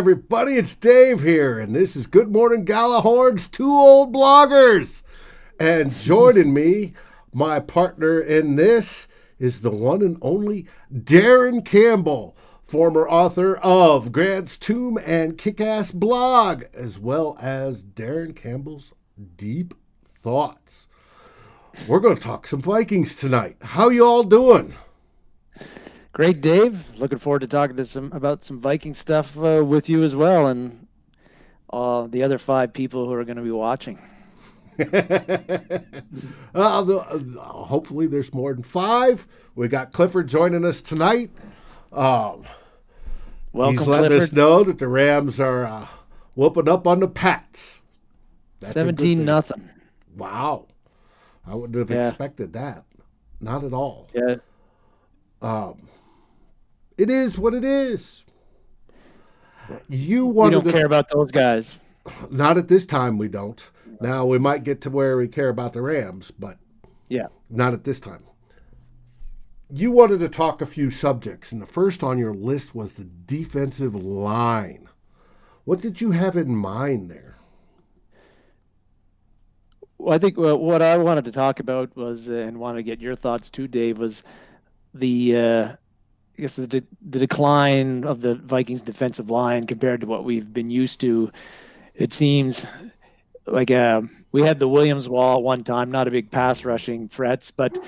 everybody, it's Dave here, and this is Good Morning Galahorn's Two Old Bloggers. And joining me, my partner in this, is the one and only Darren Campbell, former author of Grant's Tomb and Kick-Ass Blog, as well as Darren Campbell's Deep Thoughts. We're going to talk some Vikings tonight. How you all doing? Great, Dave. Looking forward to talking to about some Viking stuff with you as well, and the other 5 people who are going to be watching. Hopefully there's more than 5. We got Clifford joining us tonight. Welcome, he's letting Clifford. us know that the Rams are whooping up on the Pats. That's 17-0. Wow. I wouldn't have expected that. Not at all. Yeah. It is what it is. We don't care about those guys. Not at this time, we don't. Now, we might get to where we care about the Rams, but not at this time. You wanted to talk a few subjects, and the first on your list was the defensive line. What did you have in mind there? Well, I think what I wanted to talk about was, and wanted to get your thoughts too, Dave, was the decline of the Vikings defensive line compared to what we've been used to. It seems like we had the Williams wall at one time, not a big pass rushing threats, but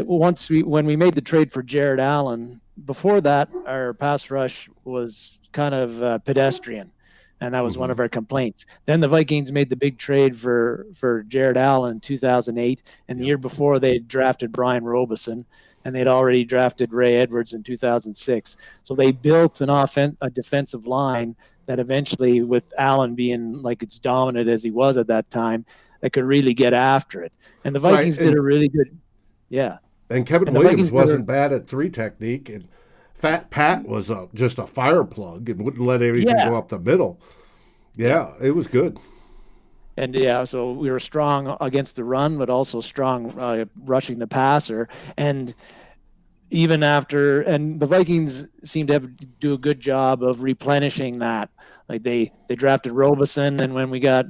when we made the trade for Jared Allen, before that, our pass rush was kind of pedestrian, and that was one of our complaints. Then the Vikings made the big trade for Jared Allen in 2008, and the year before they drafted Brian Robeson, and they'd already drafted Ray Edwards in 2006. So they built a defensive line that eventually, with Allen being like as dominant as he was at that time, that could really get after it. And the Vikings did a really good, And Kevin Williams wasn't bad at 3 technique, and Fat Pat was just a fire plug and wouldn't let anything go up the middle. Yeah, it was good. And so we were strong against the run, but also strong rushing the passer. And even after, and the Vikings seem to do a good job of replenishing that. Like they drafted Robeson, and when we got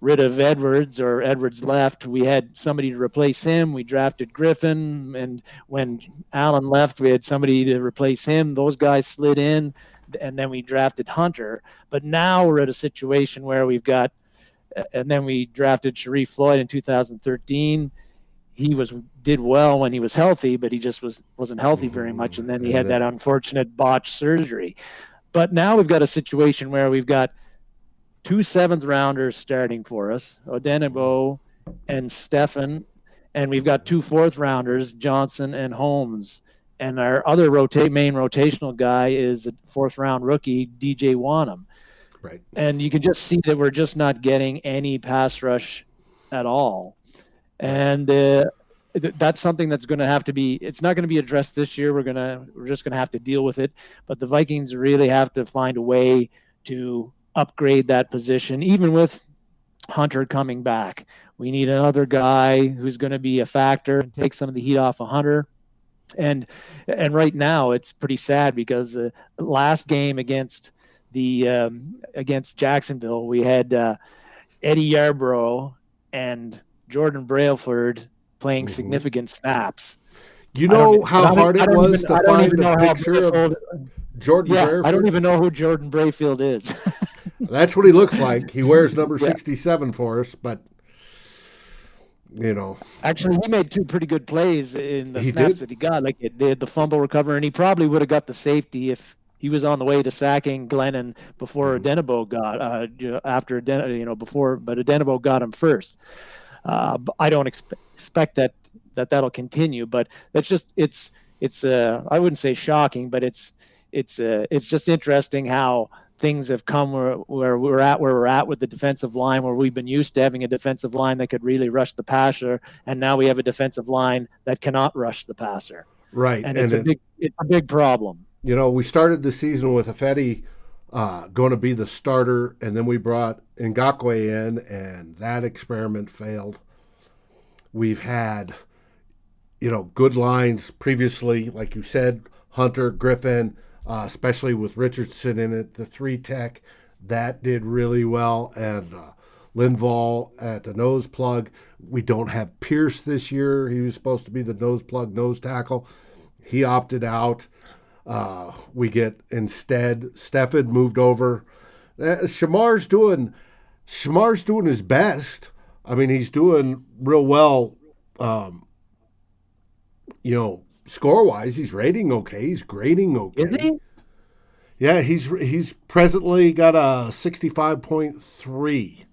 rid of Edwards, or Edwards left, we had somebody to replace him. We drafted Griffin, and when Allen left, we had somebody to replace him. Those guys slid in, and then we drafted Hunter. But now we're at a situation where we've got, and then we drafted Sharif Floyd in 2013. He did well when he was healthy, but he just wasn't healthy very much. And then he had that unfortunate botched surgery. But now we've got a situation where we've got 2 7th-rounders starting for us, Odenigbo and Stephan, and we've got 2 4th-rounders, Johnson and Holmes. And our other main rotational guy is a 4th-round rookie, DJ Wanham. Right. And you can just see that we're just not getting any pass rush at all. And that's something that's going to have to be, it's not going to be addressed this year. We're just going to have to deal with it. But the Vikings really have to find a way to upgrade that position, even with Hunter coming back. We need another guy who's going to be a factor and take some of the heat off of Hunter. And right now it's pretty sad because the last game against Jacksonville, we had Eddie Yarbrough and Jordan Brailford playing significant snaps. You know how hard it was to find a picture of Jordan Brailford? I don't even know who Jordan Brayfield is. That's what he looks like. He wears number 67 for us, but Actually, he made 2 pretty good plays in the snaps that he got. Like they had the fumble recovery, and he probably would have got the safety if he was on the way to sacking Glennon before Odenigbo got after before, but Odenigbo got him first. I don't expect that'll continue, but that's just it's I wouldn't say shocking, but it's just interesting how things have come where we're at with the defensive line, where we've been used to having a defensive line that could really rush the passer, and now we have a defensive line that cannot rush the passer. Right, and it's a big problem. We started the season with Ifedi going to be the starter, and then we brought Ngakoue in, and that experiment failed. We've had, good lines previously, like you said, Hunter, Griffin, especially with Richardson in it, the 3 tech. That did really well. And Lindvall at the nose plug. We don't have Pierce this year. He was supposed to be the nose plug, nose tackle. He opted out. We get instead Stefan moved over. Shamar's doing his best. I mean, he's doing real well. Score wise, he's rating okay. He's grading okay. Is he? Yeah, he's presently got a 65.3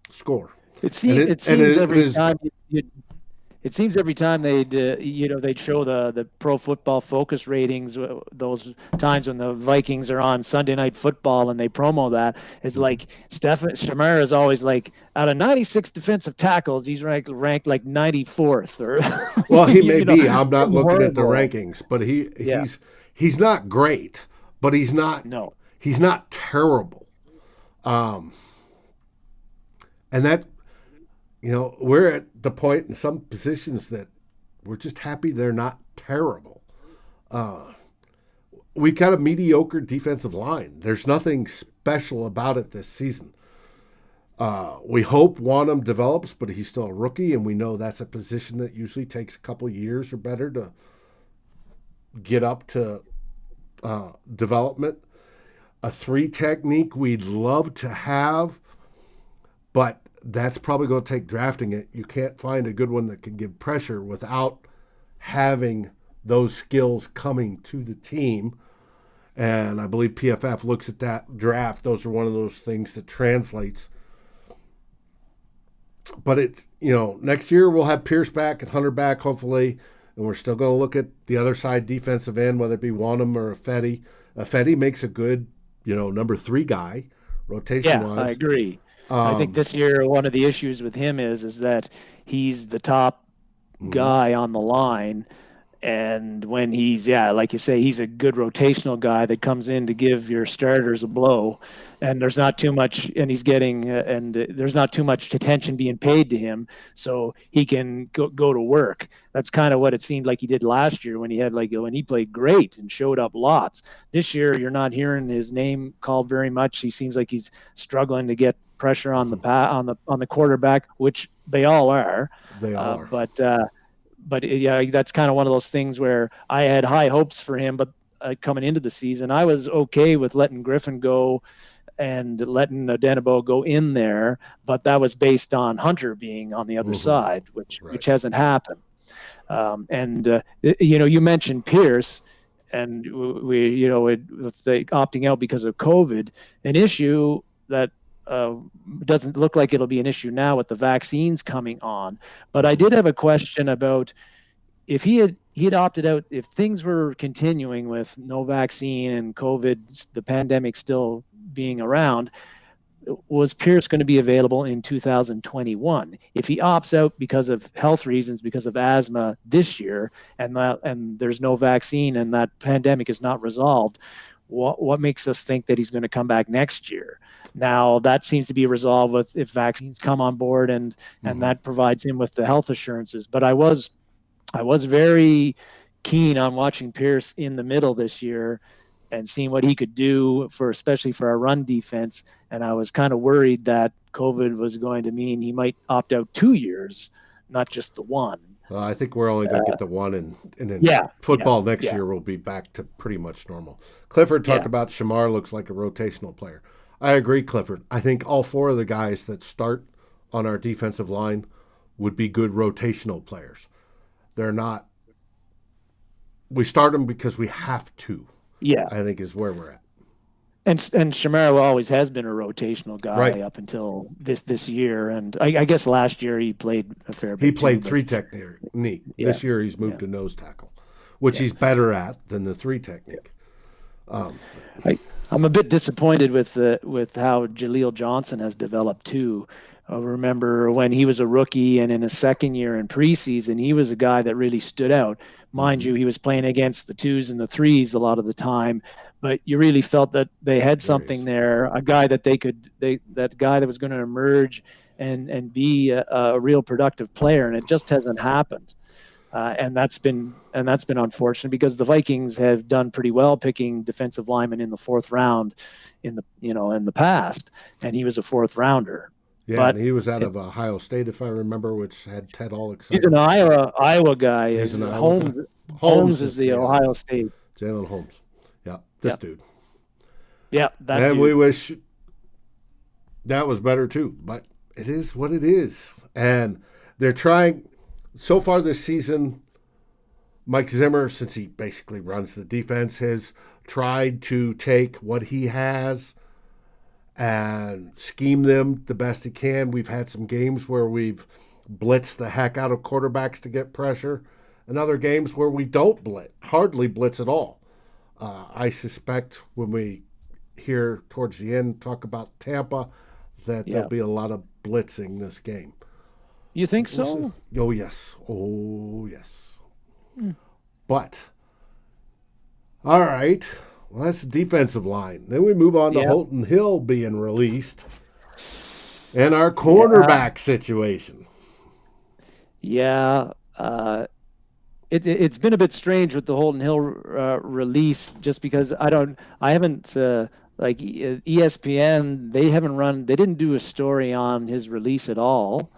score. It seems every time it seems every time they'd show the Pro Football Focus ratings, those times when the Vikings are on Sunday Night Football and they promo that, it's like Stefan Shamar is always like, out of 96 defensive tackles, he's ranked like 94th. Or well, he may be. I'm not looking at the rankings, but he's not great, but he's not terrible. And that. We're at the point in some positions that we're just happy they're not terrible. We got a mediocre defensive line. There's nothing special about it this season. We hope Wanham develops, but he's still a rookie, and we know that's a position that usually takes a couple years or better to get up to development. A 3 technique we'd love to have, but that's probably going to take drafting it. You can't find a good one that can give pressure without having those skills coming to the team. And I believe PFF looks at that draft. Those are one of those things that translates. But it's, next year we'll have Pierce back and Hunter back, hopefully. And we're still going to look at the other side defensive end, whether it be Wanham or Affetti. Affetti makes a good, number 3 guy, rotation-wise. Yeah, I agree. I think this year one of the issues with him is that he's the top guy on the line, and when he's like you say, he's a good rotational guy that comes in to give your starters a blow, and there's not too much, and he's getting there's not too much attention being paid to him, so he can go to work. That's kind of what it seemed like he did last year when he played great and showed up lots. This year you're not hearing his name called very much. He seems like he's struggling to get pressure on the quarterback, which they all are. They all are. But that's kind of one of those things where I had high hopes for him, but coming into the season, I was okay with letting Griffin go and letting Denebo go in there, but that was based on Hunter being on the other side, which hasn't happened. You mentioned Pierce, and we with the opting out because of COVID, an issue that doesn't look like it'll be an issue now with the vaccines coming on. But I did have a question about if he had opted out, if things were continuing with no vaccine and COVID, the pandemic still being around, was Pierce going to be available in 2021? If he opts out because of health reasons, because of asthma this year, and there's no vaccine and that pandemic is not resolved, what makes us think that he's going to come back next year? Now that seems to be resolved with if vaccines come on board and that provides him with the health assurances. But I was very keen on watching Pierce in the middle this year and seeing what he could do especially for our run defense. And I was kind of worried that COVID was going to mean he might opt out 2 years, not just the one. I think we're only going to get the one, and then football next year will be back to pretty much normal. Clifford talked about Shamar looks like a rotational player. I agree, Clifford. I think all 4 of the guys that start on our defensive line would be good rotational players. They're not. We start them because we have to. Yeah, I think is where we're at. And Shamar always has been a rotational guy up until this year, and I guess last year he played a fair bit. He played 3 technique. This year he's moved to nose tackle, which he's better at than the 3 technique. I'm a bit disappointed with how Jaleel Johnson has developed too. I remember when he was a rookie and in his second year in preseason, he was a guy that really stood out. Mind you, he was playing against the 2s and the 3s a lot of the time, but you really felt that they had something there, a guy that that guy that was going to emerge and be a real productive player, and it just hasn't happened. and that's been unfortunate because the Vikings have done pretty well picking defensive linemen in the fourth round in the past, and he was a fourth rounder. Yeah, and But he was out of Ohio State, if I remember, which had Ted all he's excited. an Iowa guy. He's Is an Iowa guy. Holmes is the Ohio State. Jalen Holmes. Yeah, this Yep. dude. Yeah, that And dude. we wish that was better too, but it is what it is. And they're trying, so far this season, Mike Zimmer, since he basically runs the defense, has tried to take what he has and scheme them the best he can. We've had some games where we've blitzed the heck out of quarterbacks to get pressure, and other games where we don't hardly blitz at all. I suspect when we hear towards the end talk about Tampa that there'll be a lot of blitzing this game. You think so? Oh, yes. Oh, yes. But, all right. Well, that's the defensive line. Then we move on to Holton Hill being released and our cornerback situation. Yeah. It's been a bit strange with the Holton Hill release, just because I haven't like ESPN, they didn't do a story on his release at all.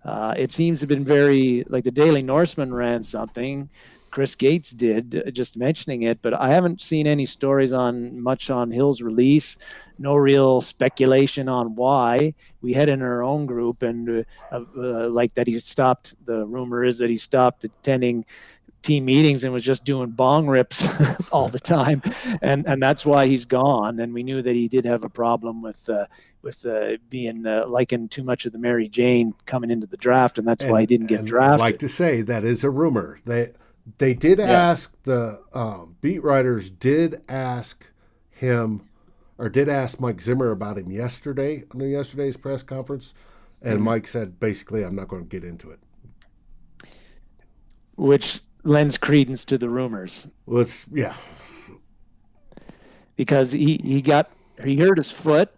It seems to have been very, like the Daily Norseman ran something, Chris Gates did, just mentioning it, but I haven't seen any stories much on Hill's release. No real speculation on why. We had in our own group, and like that the rumor is that he stopped attending team meetings and was just doing bong rips all the time, and that's why he's gone. And we knew that he did have a problem with being liking too much of the Mary Jane coming into the draft, and that's why he didn't get drafted. I'd like to say that is a rumor. They did ask, the beat writers did ask him, or did ask Mike Zimmer about him on yesterday's press conference, and Mike said basically, I'm not going to get into it, which lends credence to the rumors. Well, because he hurt his foot.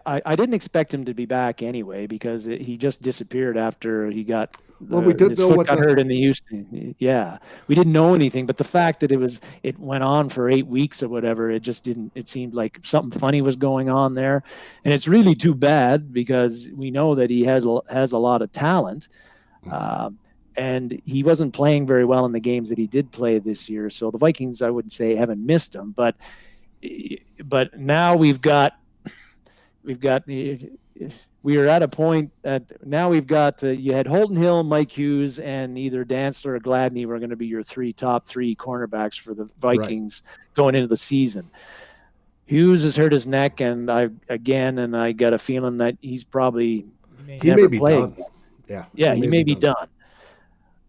I didnidn't expect him to be back anyway, because he just disappeared after he got we did his know foot what got hurt in the Houston. Yeah, we didn't know anything, but the fact that it went on for 8 weeks or whatever, it just didn't. It seemed like something funny was going on there, and it's really too bad because we know that he has a lot of talent. And he wasn't playing very well in the games that he did play this year. So the Vikings, I wouldn't say haven't missed him, but now we are at a point that now we've got you had Holton Hill, Mike Hughes, and either Dantzler or Gladney were going to be your top three cornerbacks for the Vikings going into the season. Hughes has hurt his neck, and I got a feeling that he's probably he may be done. Yeah, he may be done.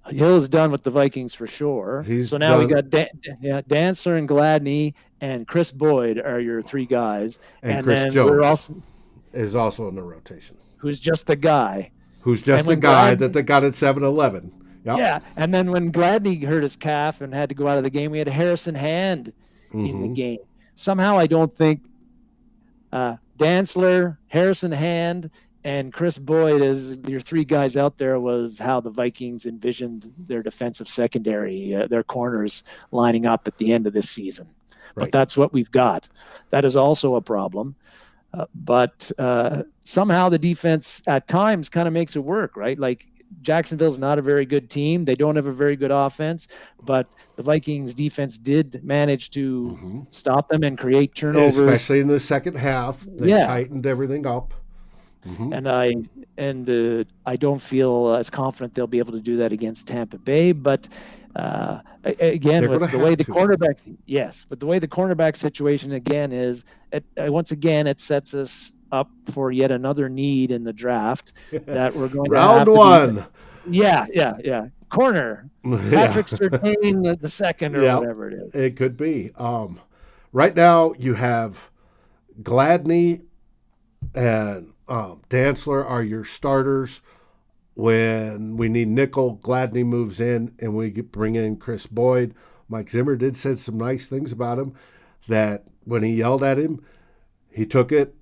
Hill is done with the Vikings for sure. So now we got Dantzler and Gladney and Chris Boyd are your three guys, and Chris then Jones is also in the rotation. Who's just a guy. That they got at 7-11. Yep. Yeah, and then when Gladney hurt his calf and had to go out of the game, we had Harrison Hand in the game. Somehow I don't think Dantzler, Harrison Hand, and Chris Boyd as your three guys out there was how the Vikings envisioned their defensive secondary, their corners lining up at the end of this season. Right. But that's what we've got. That is also a problem. But somehow the defense at times kind of makes it work, right? Like Jacksonville's not a very good team. They don't have a very good offense, but the Vikings defense did manage to stop them and create turnovers. Especially in the second half. They tightened everything up. And I don't feel as confident they'll be able to do that against Tampa Bay. But again, with the way the cornerback, but the way the cornerback situation again is, once again, it sets us up for yet another need in the draft that we're going round to have one. Corner Patrick Surtain the second or whatever it is. It could be. Right now you have Gladney and Dantzler are your starters. When we need nickel, Gladney moves in, and we bring in Chris Boyd. Mike Zimmer did say some nice things about him, that when he yelled at him, he took it.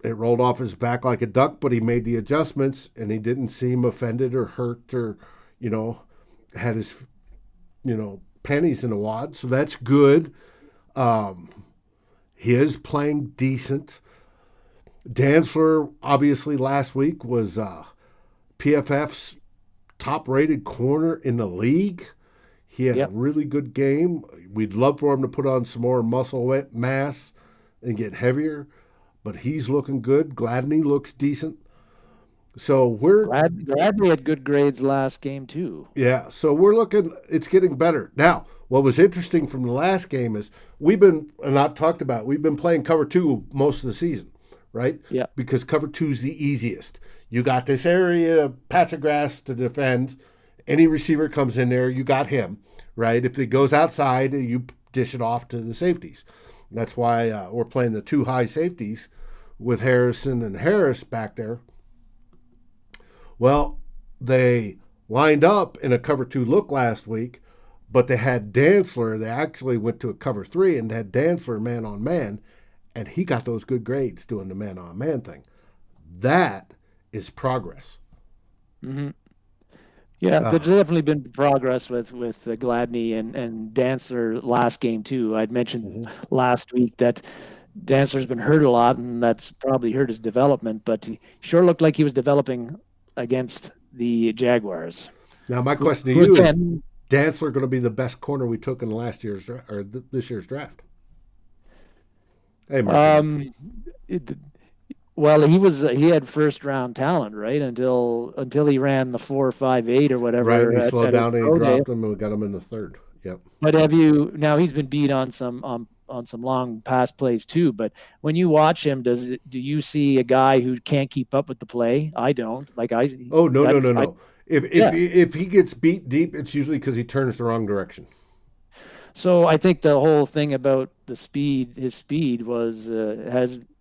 It rolled off his back like a duck, but he made the adjustments, and he didn't seem offended or hurt or, had his, pennies in a wad, so that's good. He is playing decent. Dantzler, obviously, last week was PFF's top-rated corner in the league. He had a really good game. We'd love for him to put on some more muscle mass and get heavier, but he's looking good. Gladney looks decent. So Gladney had good grades last game too. Yeah, so we're looking. It's getting better now. What was interesting from the last game is we've been playing cover two most of the season, right? Yeah. Because cover two is the easiest. You got this area, patch of grass to defend. Any receiver comes in there, you got him, right? If it goes outside, you dish it off to the safeties. That's why we're playing the two high safeties with Harrison and Harris back there. Well, they lined up in a cover two look last week, but they had Dantzler. They actually went to a cover three and had Dantzler man on man, and he got those good grades doing the man on man thing. That is progress. Mm-hmm. Yeah, there's definitely been progress with Gladney and Dantzler last game too. I'd mentioned last week that Dantzler's been hurt a lot, and that's probably hurt his development. But he sure looked like he was developing against the Jaguars. Now, my question to you is: Dantzler going to be the best corner we took in last year's or this year's draft? Hey, Mark. Well, he had first round talent, right? Until he ran the 4.58 or whatever. Right, and he slowed down and he dropped him, and we got him in the third. Yep. But now he's been beat on some long pass plays too. But when you watch him, do you see a guy who can't keep up with the play? I don't. No. If he gets beat deep, it's usually because he turns the wrong direction. So I think the whole thing about his speed was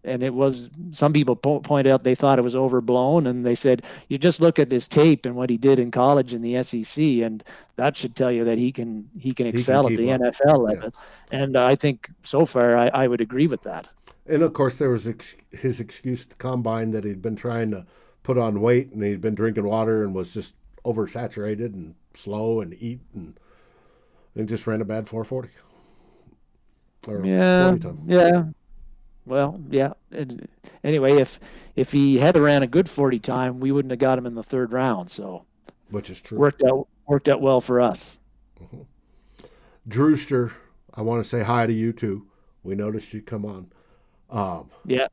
and it was, some people point out they thought it was overblown, and they said, you just look at his tape and what he did in college in the SEC, and that should tell you that he can excel at the NFL level. Yeah. And I think so far I would agree with that. And of course there was his excuse to combine that he'd been trying to put on weight and he'd been drinking water and was just oversaturated and slow and and just ran a bad 4.40. Yeah. Well, yeah. Anyway, if he had ran a good 40 time, we wouldn't have got him in the third round. So, which is true. Worked out well for us. Mm-hmm. Drewster, I want to say hi to you too. We noticed you come on. Yeah.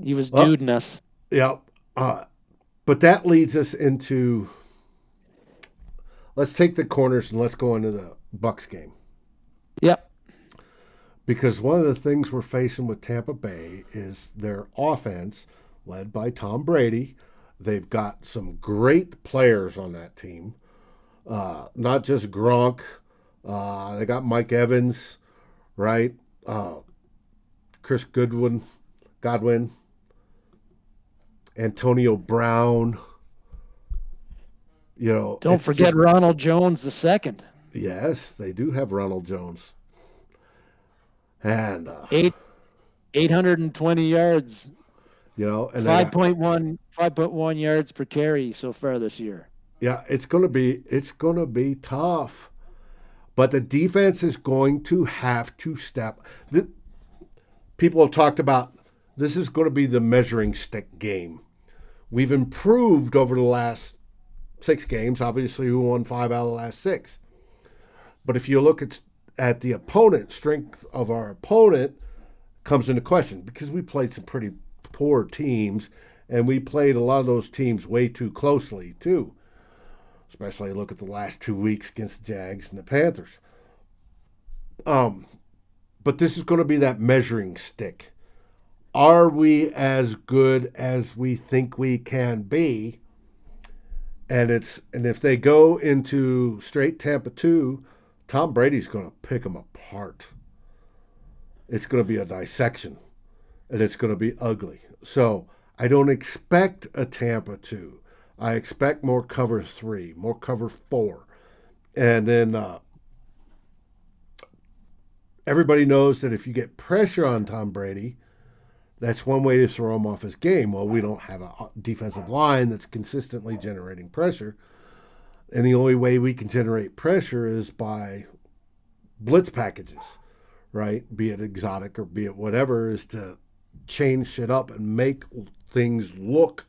He was duding us. Yeah. But that leads us into. Let's take the corners and let's go into the Bucs game. Yep. Because one of the things we're facing with Tampa Bay is their offense, led by Tom Brady. They've got some great players on that team, not just Gronk. They got Mike Evans, right? Chris Godwin, Antonio Brown. Don't forget Ronald Jones II. Yes, they do have Ronald Jones. And 820 yards. And 5.1 yards per carry so far this year. Yeah, it's gonna be tough. But the defense is going to have to step. People have talked about this is going to be the measuring stick game. We've improved over the last 6 games. Obviously, we won 5 out of the last 6. But if you look at the opponent, strength of our opponent comes into question because we played some pretty poor teams, and we played a lot of those teams way too closely too. Especially look at the last 2 weeks against the Jags and the Panthers. But this is going to be that measuring stick. Are we as good as we think we can be? And if they go into straight Tampa 2, Tom Brady's going to pick them apart. It's going to be a dissection, and it's going to be ugly. So I don't expect a Tampa 2. I expect more cover 3, more cover 4. And then everybody knows that if you get pressure on Tom Brady, that's one way to throw him off his game. Well, we don't have a defensive line that's consistently generating pressure. And the only way we can generate pressure is by blitz packages, right? Be it exotic or be it whatever, is to change shit up and make things look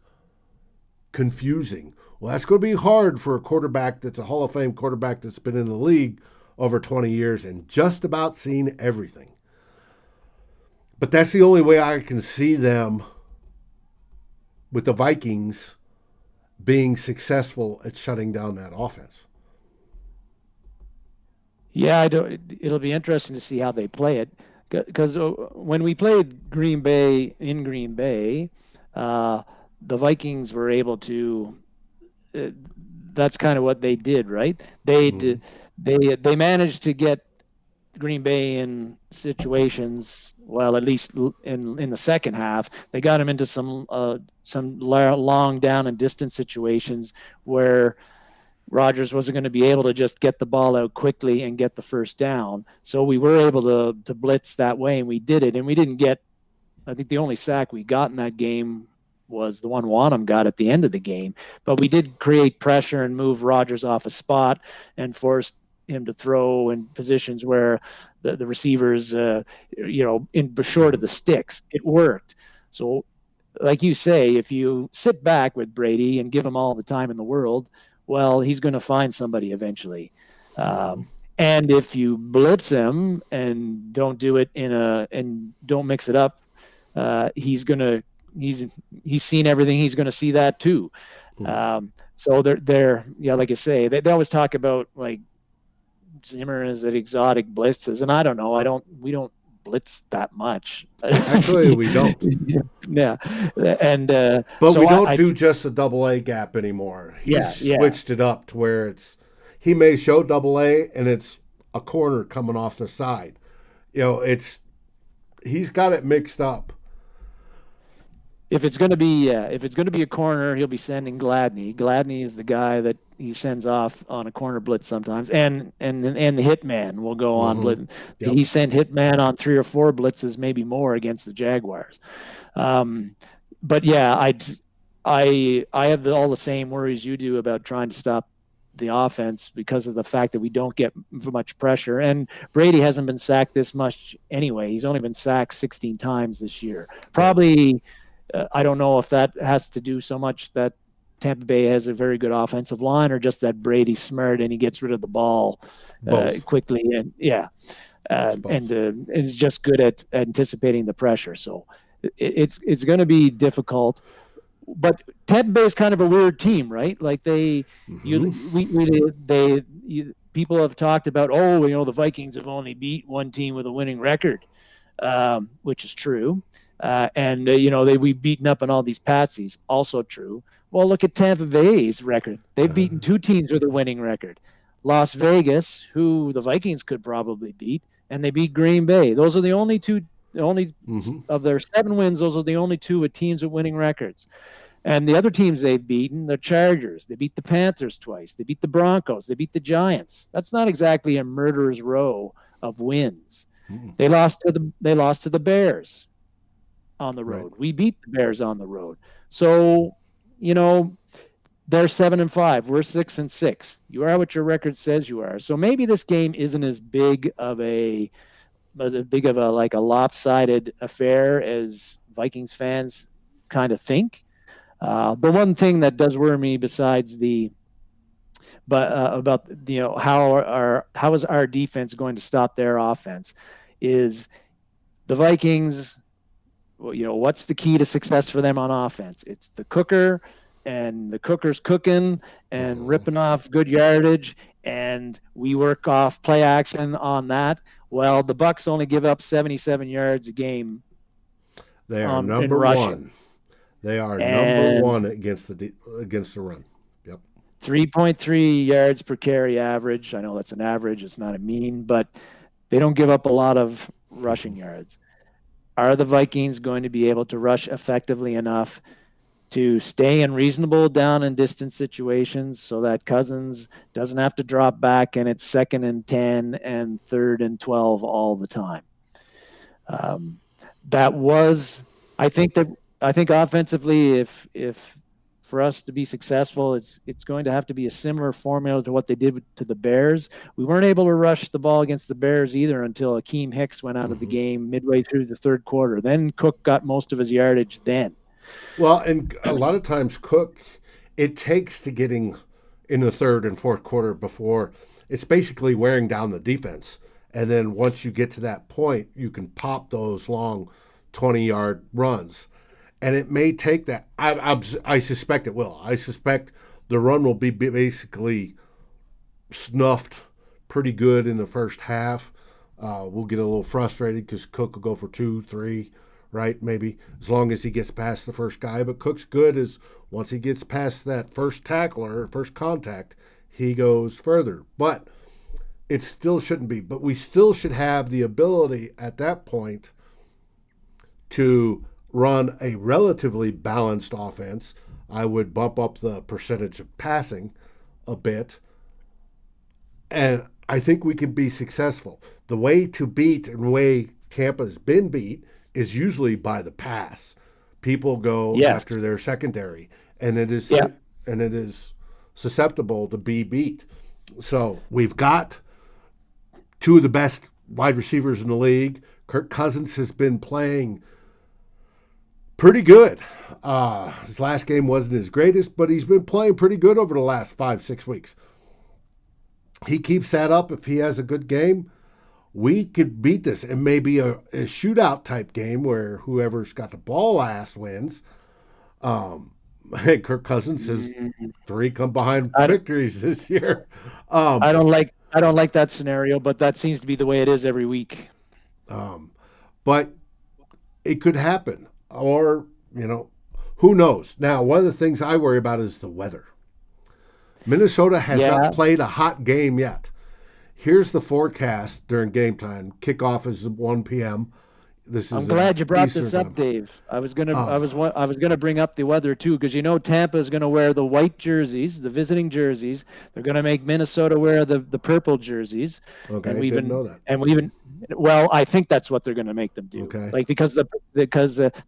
confusing. Well, that's going to be hard for a quarterback that's a Hall of Fame quarterback that's been in the league over 20 years and just about seen everything. But that's the only way I can see them with the Vikings being successful at shutting down that offense. Yeah, it'll be interesting to see how they play it, because when we played Green Bay in Green Bay, the Vikings were able to. That's kind of what they did, right? They managed to get Green Bay in situations. Well, at least in the second half, they got them into some long down and distance situations where Rodgers wasn't going to be able to just get the ball out quickly and get the first down. So we were able to blitz that way, and we did it. And we didn't get, I think the only sack we got in that game was the one Wanham got at the end of the game. But we did create pressure and move Rodgers off a spot and forced him to throw in positions where the receivers, in short of the sticks. It worked. So, like you say, if you sit back with Brady and give him all the time in the world, well, he's going to find somebody eventually. And if you blitz him and don't do it and don't mix it up, he's seen everything. He's going to see that too. So they're like I say, they always talk about like Zimmer is at exotic blitzes, and I don't know. We don't blitz that much. Actually, we don't. Yeah, and but so we don't do just a double A gap anymore. He's yeah. switched it up to where he may show double A and it's a corner coming off the side. He's got it mixed up. If it's going to be a corner, he'll be sending Gladney. Gladney is the guy that he sends off on a corner blitz sometimes, and the hitman will go on blitz. Yep. He sent hitman on 3 or 4 blitzes, maybe more, against the Jaguars. But yeah, I have all the same worries you do about trying to stop the offense because of the fact that we don't get much pressure. And Brady hasn't been sacked this much anyway. He's only been sacked 16 times this year. Probably. I don't know if that has to do so much that Tampa Bay has a very good offensive line, or just that Brady's smart and he gets rid of the ball quickly. And and is just good at anticipating the pressure. So it's going to be difficult. But Tampa Bay is kind of a weird team, right? Like people have talked about, the Vikings have only beat one team with a winning record, which is true. We've beaten up on all these patsies. Also true. Well, look at Tampa Bay's record. They've beaten 2 teams with a winning record. Las Vegas, who the Vikings could probably beat, and they beat Green Bay. Those are the only 2, of their 7 wins, those are the only 2 with teams with winning records. And the other teams they've beaten, the Chargers. They beat the Panthers twice. They beat the Broncos. They beat the Giants. That's not exactly a murderer's row of wins. They lost to the Bears on the road. Right. We beat the Bears on the road. So, they're 7-5. We're 6-6. You are what your record says you are. So maybe this game isn't as big of a lopsided affair as Vikings fans kind of think. The one thing that does worry me besides how is our defense going to stop their offense is the Vikings. What's the key to success for them on offense? It's the cooker, and the cooker's cooking and ripping off good yardage, and we work off play action on that. Well, the Bucs only give up 77 yards a game. They are number 1. They are number 1 against the run. Yep. 3.3 yards per carry average. I know that's an average. It's not a mean, but they don't give up a lot of rushing yards. Are the Vikings going to be able to rush effectively enough to stay in reasonable down and distance situations so that Cousins doesn't have to drop back and it's 2nd and 10 and 3rd and 12 all the time? I think offensively, if for us to be successful, it's going to have to be a similar formula to what they did to the Bears. We weren't able to rush the ball against the Bears either until Akeem Hicks went out of the game midway through the third quarter. Then Cook got most of his yardage then. Well, and a lot of times Cook, it takes to getting in the third and fourth quarter before it's basically wearing down the defense. And then once you get to that point, you can pop those long 20-yard runs. And it may take that. I suspect it will. I suspect the run will be basically snuffed pretty good in the first half. We'll get a little frustrated because Cook will go for 2, 3, right? Maybe as long as he gets past the first guy. But Cook's good is once he gets past that first tackler, first contact, he goes further. But it still shouldn't be. But we still should have the ability at that point to run a relatively balanced offense. I would bump up the percentage of passing a bit. And I think we can be successful. The way to beat and the way Tampa's been beat is usually by the pass. People go after their secondary, and it is susceptible to be beat. So we've got two of the best wide receivers in the league. Kirk Cousins has been playing pretty good. His last game wasn't his greatest, but he's been playing pretty good over the last 5-6 weeks. He keeps that up. If he has a good game, we could beat this. It may be a shootout type game where whoever's got the ball last wins. Kirk Cousins has 3 come behind victories this year. I don't like that scenario, but that seems to be the way it is every week. But it could happen. Or, who knows? Now, one of the things I worry about is the weather. Minnesota has not played a hot game yet. Here's the forecast during game time. Kickoff is 1 p.m. I'm glad you brought this up, Dave. I was gonna bring up the weather too, because Tampa is gonna wear the white jerseys, the visiting jerseys. They're gonna make Minnesota wear the purple jerseys. Okay, I didn't know that. And I think that's what they're gonna make them do. Okay. Like because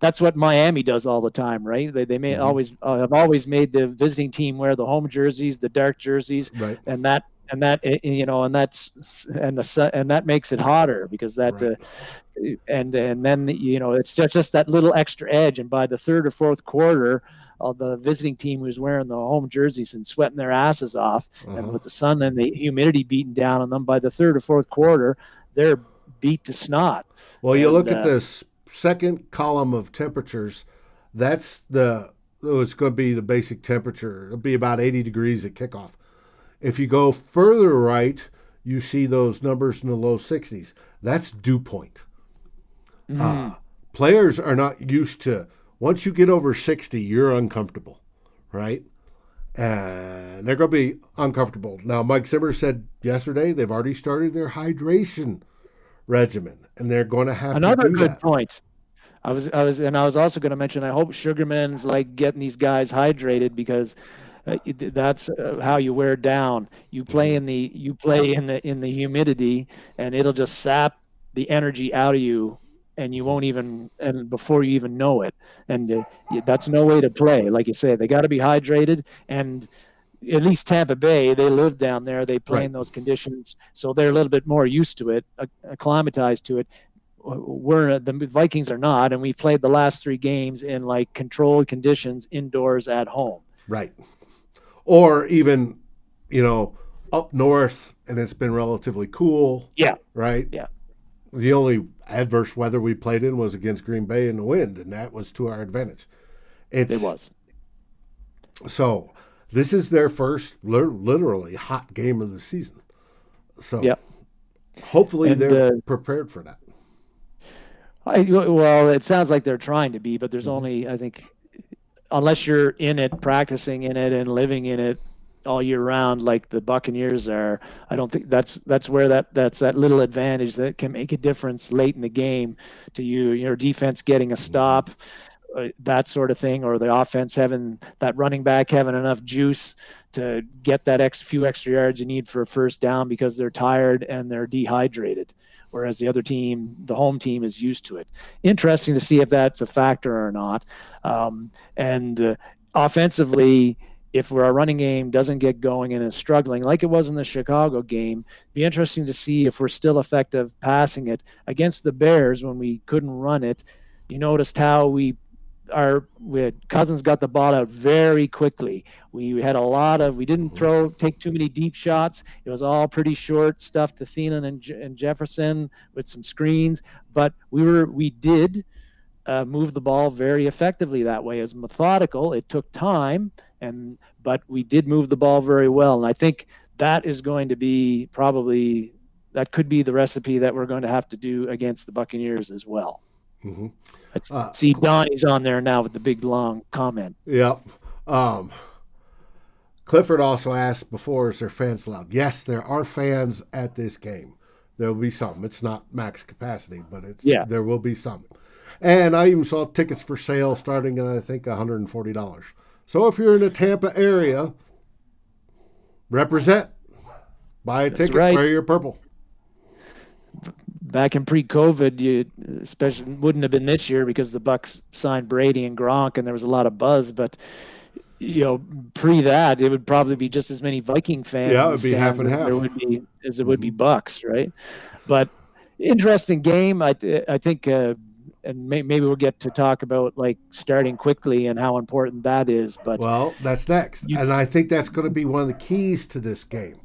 that's what Miami does all the time, right? They may always have always made the visiting team wear the home jerseys, the dark jerseys, right. and that makes it hotter because that. Right. And then it's just that little extra edge, and by the third or fourth quarter, the visiting team who's wearing the home jerseys and sweating their asses off, and with the sun and the humidity beating down on them, by the third or fourth quarter, they're beat to snot. Well, you look at this second column of temperatures. It's going to be the basic temperature. It'll be about 80 degrees at kickoff. If you go further right, you see those numbers in the low 60s. That's dew point. Players are not used to, once you get over 60, you're uncomfortable, right? And they're going to be uncomfortable. Now, Mike Zimmer said yesterday they've already started their hydration regimen, and they're going to have another to do good that. Point. I was also going to mention, I hope Sugarman's like getting these guys hydrated, because that's how you wear down. You play in the humidity, and it'll just sap the energy out of you, and you won't even, and before you even know it. And that's no way to play. Like you say, they got to be hydrated. And at least Tampa Bay, they live down there. They play in those conditions, so they're a little bit more used to it, acclimatized to it. The Vikings are not, and we've played the last 3 games in like controlled conditions indoors at home. Right. Or even, up north, and it's been relatively cool. Yeah. Right? Yeah. The only adverse weather we played in was against Green Bay in the wind, and that was to our advantage. It was. So this is their first literally hot game of the season. So hopefully they're prepared for that. Well, it sounds like they're trying to be, but there's only, I think, unless you're in it, practicing in it, and living in it all year round, like the Buccaneers are, I don't think that's where that's that little advantage that can make a difference late in the game to your defense getting a stop, that sort of thing, or the offense having that running back having enough juice to get that few extra yards you need for a first down because they're tired and they're dehydrated. Whereas the other team, the home team, is used to it. Interesting to see if that's a factor or not. offensively, if our running game doesn't get going and is struggling, like it was in the Chicago game, be interesting to see if we're still effective passing it. Against the Bears, when we couldn't run it, you noticed how we had Cousins got the ball out very quickly. We had we didn't take too many deep shots. It was all pretty short stuff to Thielen and Jefferson with some screens, but we did move the ball very effectively that way. As methodical, it took time, but we did move the ball very well. And I think that is going to be that could be the recipe that we're going to have to do against the Buccaneers as well. Mm-hmm. See, Donnie's on there now with the big long comment. Yep. Clifford also asked before, is there fans allowed? Yes, there are fans at this game. There will be some. It's not max capacity, but there will be some. And I even saw tickets for sale starting at, I think, $140. So if you're in the Tampa area, represent. Buy a ticket, wear your purple. Back in pre-COVID, you especially wouldn't have been this year because the Bucs signed Brady and Gronk, and there was a lot of buzz. But pre that, it would probably be just as many Viking fans. Yeah, it would be half and half. There would be as it would be Bucs, right? But interesting game. I think, and maybe we'll get to talk about like starting quickly and how important that is. But that's next, and I think that's going to be one of the keys to this game.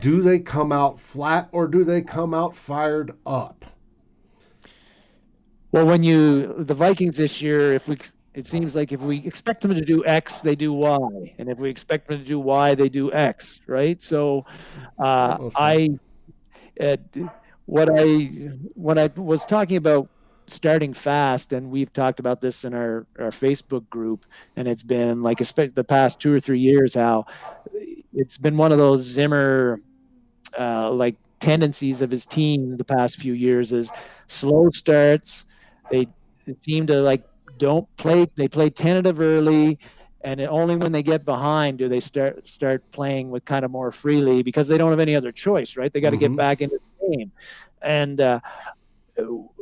Do they come out flat or do they come out fired up? Well, the Vikings this year, it seems like if we expect them to do X, they do Y, and if we expect them to do Y, they do X, right? So, when I was talking about starting fast, and we've talked about this in our Facebook group, and it's been like the past 2 or 3 years how it's been one of those Zimmer like tendencies of his team the past few years is slow starts. They seem to they play tentative early, and only when they get behind do they start playing with kind of more freely because they don't have any other choice, right? They got to get back into the game. And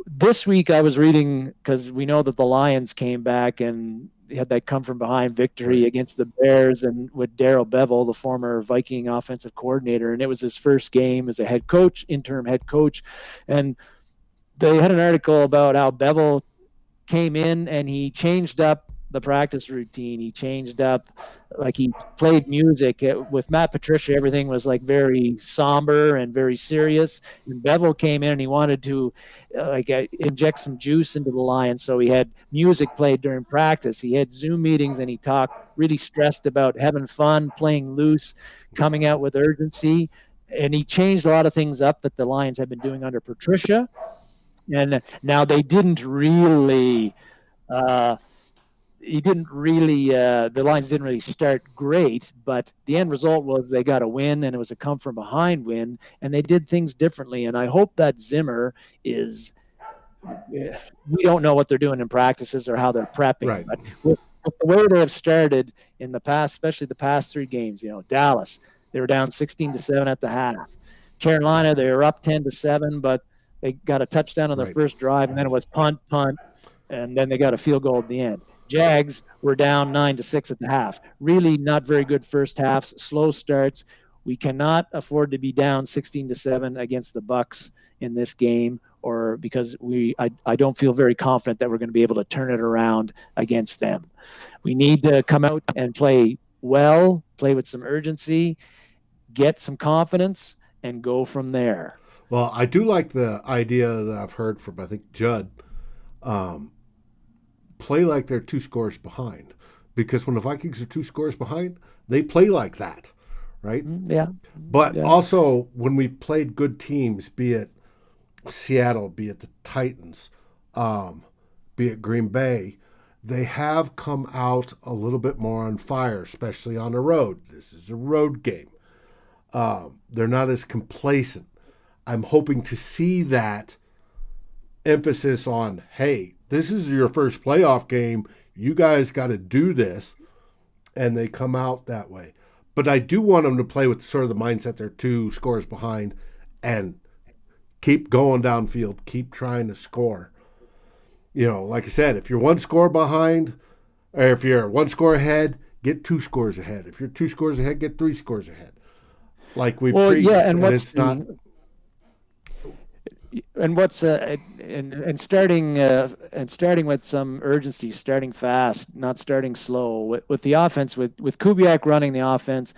this week I was reading, because we know that the Lions came back and had that come from behind victory against the Bears, and with Darrell Bevell, the former Viking offensive coordinator, and it was his first game as a head coach, interim head coach. And they had an article about how Bevell came in and he changed up the practice routine. He changed up, like he played music. With Matt Patricia, everything was like very somber and very serious. And Bevell came in and he wanted to inject some juice into the Lions. So he had music played during practice. He had Zoom meetings and he talked really stressed about having fun, playing loose, coming out with urgency. And he changed a lot of things up that the Lions had been doing under Patricia. And now they didn't really the Lions didn't really start great, but the end result was they got a win, and it was a come from behind win, and they did things differently. And I hope that Zimmer we don't know what they're doing in practices or how they're prepping, right. But with the way they have started in the past, especially the past 3 games, Dallas, they were down 16-7 at the half. Carolina, they were up 10-7, but they got a touchdown on their first drive, and then it was punt, and then they got a field goal at the end. Jags were down 9-6 at the half. Really not very good first halves, slow starts. We cannot afford to be down 16-7 against the Bucs in this game, or because I don't feel very confident that we're going to be able to turn it around against them. We need to come out and play well, play with some urgency, get some confidence, and go from there. Well, I do like the idea that I've heard from, I think, Judd. Play like they're 2 scores behind, because when the Vikings are 2 scores behind, they play like that, right? Yeah. But also when we've played good teams, be it Seattle, be it the Titans, be it Green Bay, they have come out a little bit more on fire, especially on the road. This is a road game. They're not as complacent. I'm hoping to see that emphasis on, hey, this is your first playoff game. You guys got to do this. And they come out that way. But I do want them to play with sort of the mindset they're 2 scores behind and keep going downfield, keep trying to score. Like I said, if you're 1 score behind, Or if you're 1 score ahead, get 2 scores ahead. If you're 2 scores ahead, get 3 scores ahead. Like we Well, preach, yeah, and and it's not. what's and starting with some urgency, starting fast, not starting slow. With the offense, with Kubiak running the offense,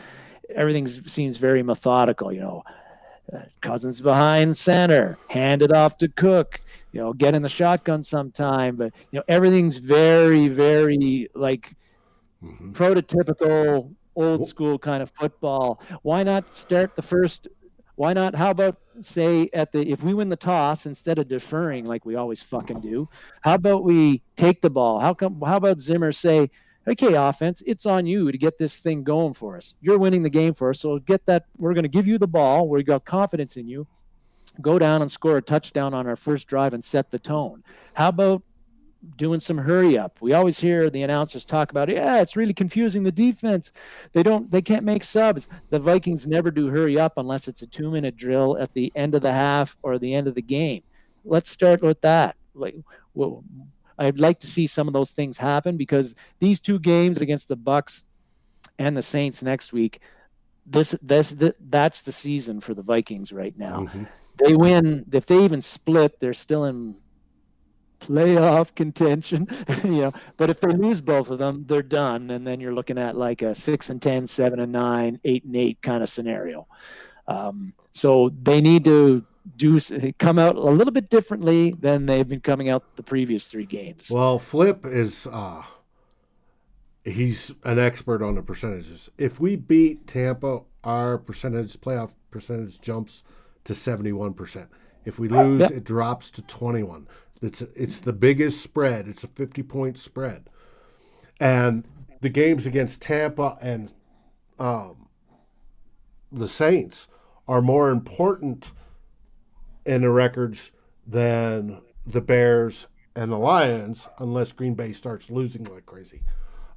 everything seems very methodical. Cousins behind center, hand it off to Cook. Get in the shotgun sometime, but everything's very, very like prototypical old school kind of football. Why not start the first? Why not? How about say if we win the toss, instead of deferring like we always fucking do, how about we take the ball? How about Zimmer say, okay, offense, it's on you to get this thing going for us. You're winning the game for us, so get that. We're going to give you the ball. We got confidence in you. Go down and score a touchdown on our first drive and set the tone. How about doing some hurry up? We always hear the announcers talk about, it's really confusing the defense. They can't make subs. The Vikings never do hurry up unless it's a 2-minute drill at the end of the half or the end of the game. Let's start with that. I'd like to see some of those things happen, because these 2 games against the Bucs and the Saints next week, that's the season for the Vikings right now. They win. If they even split, they're still in playoff contention, but if they lose both of them, they're done. And then you're looking at like a 6-10, 7-9, 8-8 kind of scenario. So they need to come out a little bit differently than they've been coming out the previous 3 games. Well, Flip is, he's an expert on the percentages. If we beat Tampa, our playoff percentage jumps to 71%. If we lose, it drops to 21%. It's the biggest spread. It's a 50-point spread. And the games against Tampa and the Saints are more important in the records than the Bears and the Lions, unless Green Bay starts losing like crazy.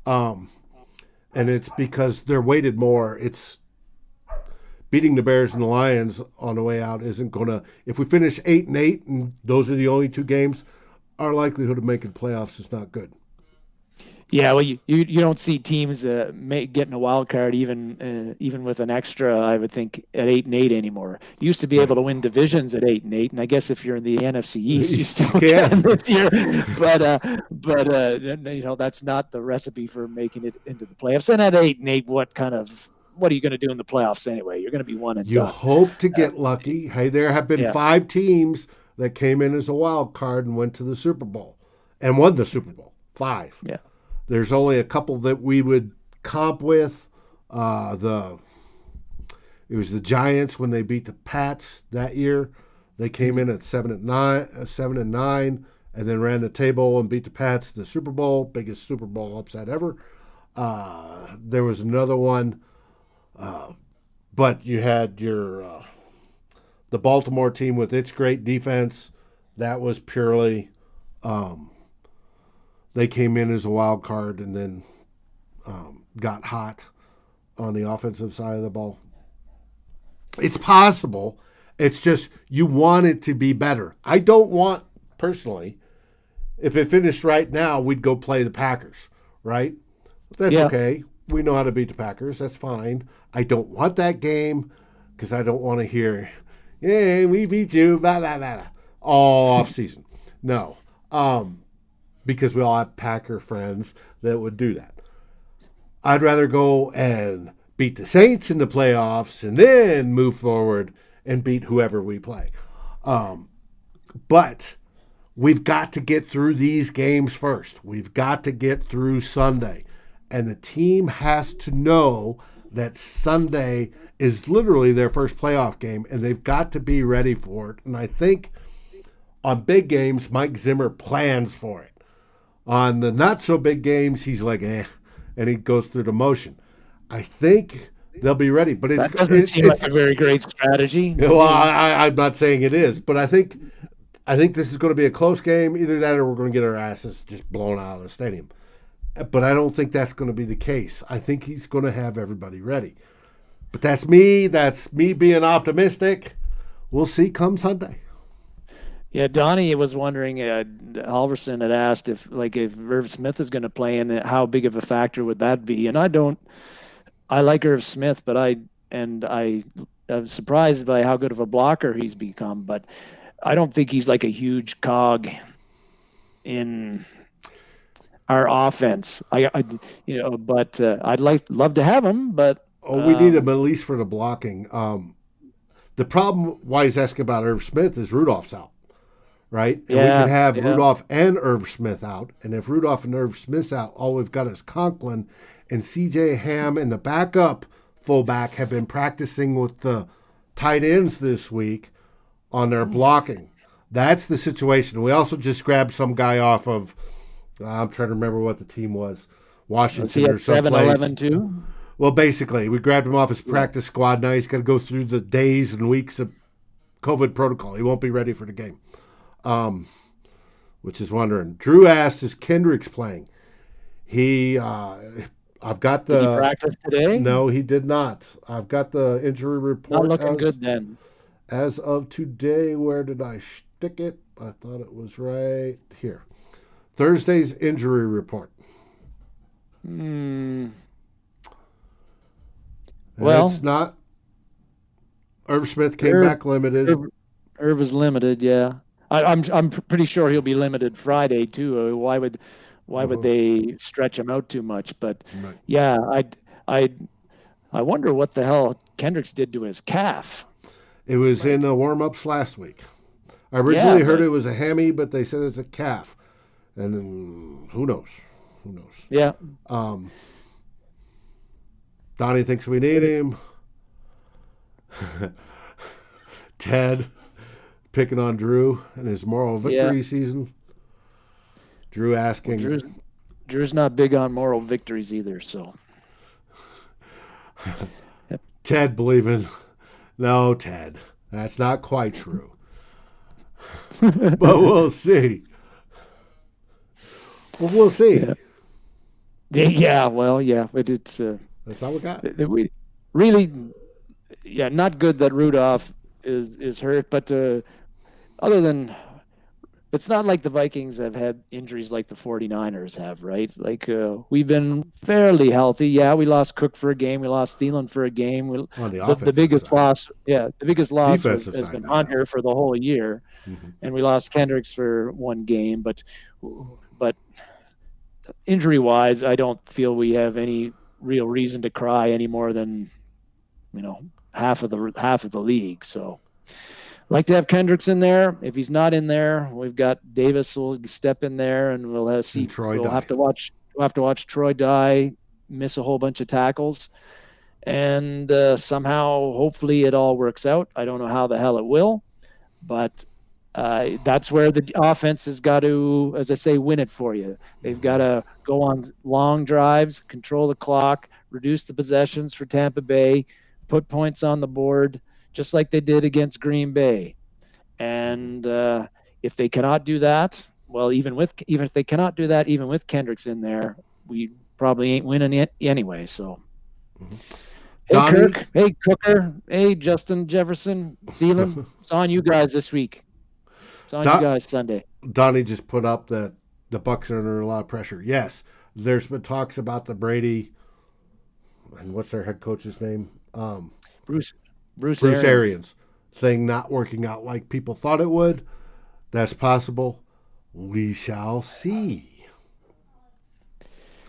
And it's because they're weighted more. It's beating the Bears and the Lions on the way out isn't going to – if we finish 8-8 and those are the only 2 games, our likelihood of making playoffs is not good. Yeah, well, you don't see teams getting a wild card even with an extra, I would think, at 8-8 anymore. You used to be able to win divisions at 8-8, and I guess if you're in the NFC East, you still can this year. But that's not the recipe for making it into the playoffs. And at 8-8, what are you going to do in the playoffs anyway? You're going to be 1 and done. You hope to get lucky. Hey, there have been 5 teams that came in as a wild card and went to the Super Bowl and won the Super Bowl. 5. Yeah. There's only a couple that we would comp with. It was the Giants when they beat the Pats that year. They came in at 7-9, and then ran the table and beat the Pats to the Super Bowl, biggest Super Bowl upset ever. There was another one. But you had your the Baltimore team with its great defense. That was purely they came in as a wild card and then got hot on the offensive side of the ball. It's possible. It's just you want it to be better. I don't want, personally, if it finished right now, we'd go play the Packers, right? That's okay. We know how to beat the Packers. That's fine. I don't want that game because I don't want to hear, "Yeah, we beat you," blah, blah, blah, all off season. No, because we all have Packer friends that would do that. I'd rather go and beat the Saints in the playoffs and then move forward and beat whoever we play. But we've got to get through these games first. We've got to get through Sunday. And the team has to know that Sunday is literally their first playoff game, and they've got to be ready for it. And I think on big games, Mike Zimmer plans for it. On the not-so-big games, he's like, and he goes through the motion. I think they'll be ready. But that doesn't seem like a very great strategy. Well, I'm not saying it is, but I think this is going to be a close game. Either that or we're going to get our asses just blown out of the stadium. But I don't think that's going to be the case. I think he's going to have everybody ready. But that's me. That's me being optimistic. We'll see come Sunday. Yeah, Donnie was wondering. Halverson had asked if Irv Smith is going to play, and how big of a factor would that be? And I don't. I like Irv Smith, but I'm surprised by how good of a blocker he's become. But I don't think he's like a huge cog in our offense. But I'd love to have him. But Oh, we need him at least for the blocking. The problem why he's asking about Irv Smith is Rudolph's out, right? And we yeah, can have yeah, Rudolph and Irv Smith out. And if Rudolph and Irv Smith's out, all we've got is Conklin and CJ Ham and the backup fullback have been practicing with the tight ends this week on their blocking. That's the situation. We also just grabbed some guy off of, I'm trying to remember what the team was, was Washington he or at 7 someplace. 11 too? Well, basically, we grabbed him off his practice squad. Now he's got to go through the days and weeks of COVID protocol. He won't be ready for the game, which is wondering. Drew asked, is Kendricks playing? I've got Did he the. practice today? No, he did not. I've got the injury Not report looking good then. as of today. Where did I stick it? I thought it was right here. Thursday's injury report. Hmm. And Well, it's not. Irv Smith came Irv- back limited. Irv is limited. Yeah, I'm pretty sure he'll be limited Friday too. Why would they stretch him out too much? But Right. yeah, I wonder what the hell Kendricks did to his calf. It was in the warm-ups last week. I originally heard but- it was a hammy, but they said it's a calf. And then who knows? Who knows? Yeah, Donnie thinks we need him. Ted picking on Drew in his moral victory season. Drew asking, Drew's not big on moral victories either. So Ted believing, no, Ted, that's not quite true. But we'll see. Well, we'll see. yeah, well, yeah, but it's That's all we got. we really, yeah, not good that Rudolph is hurt, but other than, it's not like the Vikings have had injuries like the 49ers have, right? Like we've been fairly healthy. Yeah, we lost Cook for a game, we lost Thielen for a game. On the The offensive biggest side. loss, the biggest loss Defensive has side been now. Hunter for the whole year, Mhm. and we lost Kendricks for one game. But injury wise, I don't feel we have any real reason to cry any more than half of the league. So like to have Kendricks in there. If he's not in there, we've got Davis will step in there, and we'll have see. Troy We'll Dye. have to watch Troy Dye miss a whole bunch of tackles, and somehow, hopefully, it all works out. I don't know how the hell it will, but that's where the offense has got to, as I say, win it for you. They've got to go on long drives, control the clock, reduce the possessions for Tampa Bay, put points on the board, just like they did against Green Bay. And if they cannot do that, well, even if they cannot do that, even with Kendricks in there, we probably ain't winning it anyway. So, Mhm. hey Donnie? Kirk, hey Cooker, hey Justin Jefferson, Thielen, it's on you guys this week. It's on you guys Sunday. Donnie just put up that the Bucs are under a lot of pressure. Yes, there's been talks about the Brady and what's their head coach's name? Bruce Bruce Arians. Arians thing not working out like people thought it would. That's possible. We shall see.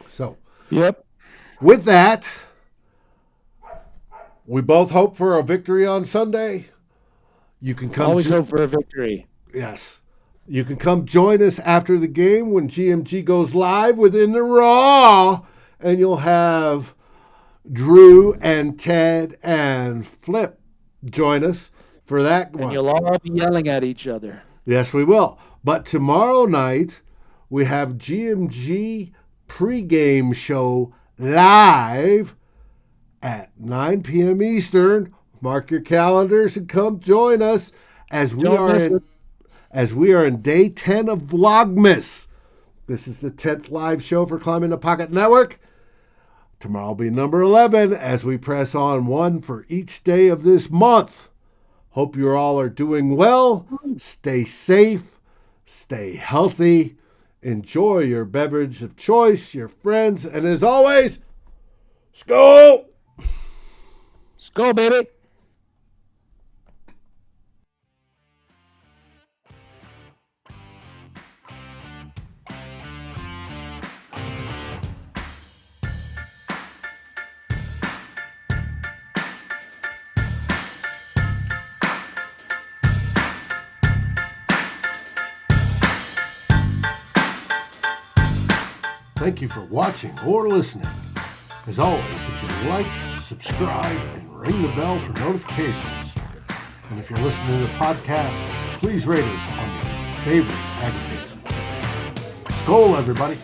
So, Yep. with that, we both hope for a victory on Sunday. You can come. Always hope for a victory. Yes. You can come join us after the game when GMG goes live within the Raw, and you'll have Drew and Ted and Flip join us for that And one. you'll all be yelling at each other. Yes, we will. But tomorrow night, we have GMG pregame show live at 9 p.m. Eastern. Mark your calendars and come join us as we Don't miss it. as we are in day 10 of Vlogmas. This is the 10th live show for Climbing the Pocket Network. Tomorrow will be number 11 as we press on one for each day of this month. Hope you all are doing well. Stay safe, stay healthy, enjoy your beverage of choice, your friends, and as always, Skol! Skol, baby. Thank you for watching or listening. As always, if you like, subscribe, and ring the bell for notifications. And if you're listening to the podcast, please rate us on your favorite aggregator. Skol, everybody.